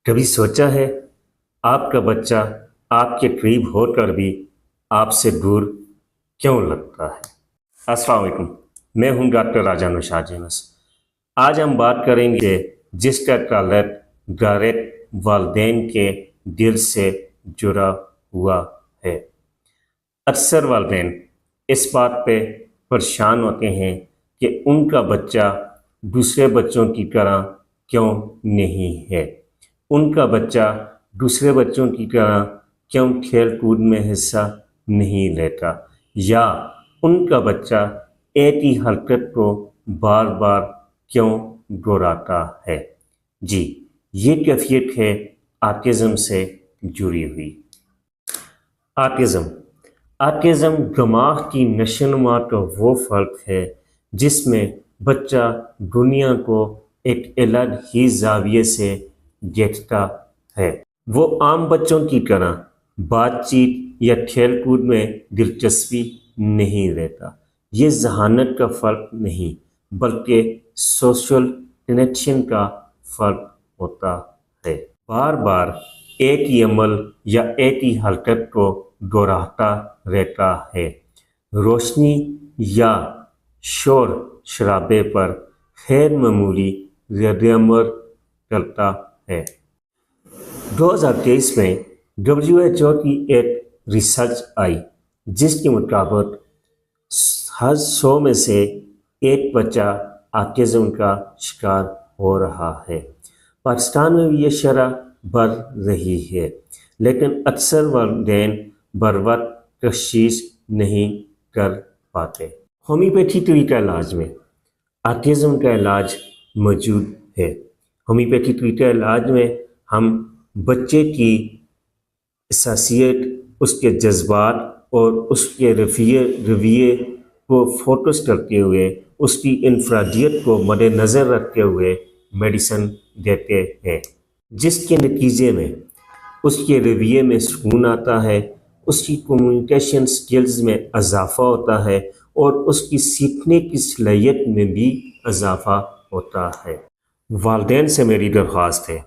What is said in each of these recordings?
کبھی سوچا ہے آپ کا بچہ آپ کے قریب ہو کر بھی آپ سے دور کیوں لگتا ہے؟ السلام علیکم، میں ہوں ڈاکٹر راجہ نوشاد یونس۔ آج ہم بات کریں گے جس کا تعلق ڈائریکٹ والدین کے دل سے جڑا ہوا ہے۔ اکثر والدین اس بات پہ پریشان ہوتے ہیں کہ ان کا بچہ دوسرے بچوں کی طرح کیوں نہیں ہے، ان کا بچہ دوسرے بچوں کی طرح کیوں کھیل کود میں حصہ نہیں لیتا، یا ان کا بچہ ایک ہی حرکت کو بار بار کیوں دہراتا ہے۔ جی، یہ کیفیت ہے آٹزم سے جڑی ہوئی۔ آٹزم دماغ کی نشوونما کا وہ فرق ہے جس میں بچہ دنیا کو ایک الگ ہی زاویے سے دیکھتا ہے۔ وہ عام بچوں کی طرح بات چیت یا کھیل کود میں دلچسپی نہیں لیتا۔ یہ ذہانت کا فرق نہیں بلکہ سوشل کنیکشن کا فرق ہوتا ہے۔ بار بار ایک ہی عمل یا ایک ہی حرکت کو دہراتا رہتا ہے، روشنی یا شور شرابے پر غیر معمولی ردعمل کرتا ہے۔ 2023 میں WHO کی ایک ریسرچ آئی جس کے مطابق ہر 100 میں سے ایک بچہ آٹزم کا شکار ہو رہا ہے۔ پاکستان میں بھی یہ شرح بڑھ رہی ہے، لیکن اکثر والدین بروقت تشخیص نہیں کر پاتے۔ ہومیوپیتھی طریقہ علاج میں آٹزم کا علاج موجود ہے۔ ہومیوپیتھی طریقہ علاج میں ہم بچے کی حساسیت، اس کے جذبات اور اس کے رویے کو فوکس کرتے ہوئے، اس کی انفرادیت کو مد نظر رکھتے ہوئے میڈیسن دیتے ہیں، جس کے نتیجے میں اس کے رویے میں سکون آتا ہے، اس کی کمیونیکیشن سکلز میں اضافہ ہوتا ہے اور اس کی سیکھنے کی صلاحیت میں بھی اضافہ ہوتا ہے۔ والدین سے میری درخواست ہے،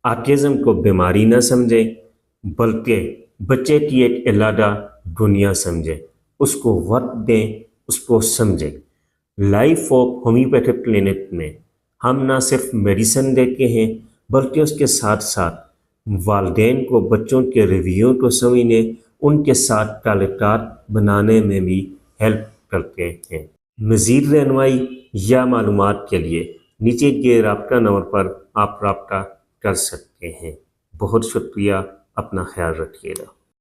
آٹزم کو بیماری نہ سمجھیں بلکہ بچے کی ایک علیحدہ دنیا سمجھیں، اس کو وقت دیں، اس کو سمجھیں۔ لائف آف ہومیوپیتھک کلینک میں ہم نہ صرف میڈیسن دیتے ہیں بلکہ اس کے ساتھ ساتھ والدین کو بچوں کے رویوں کو سمجھنے، ان کے ساتھ تعلقات بنانے میں بھی ہیلپ کرتے ہیں۔ مزید رہنمائی یا معلومات کے لیے نیچے کے رابطہ نمبر پر آپ رابطہ کر سکتے ہیں۔ بہت شکریہ، اپنا خیال رکھیے گا۔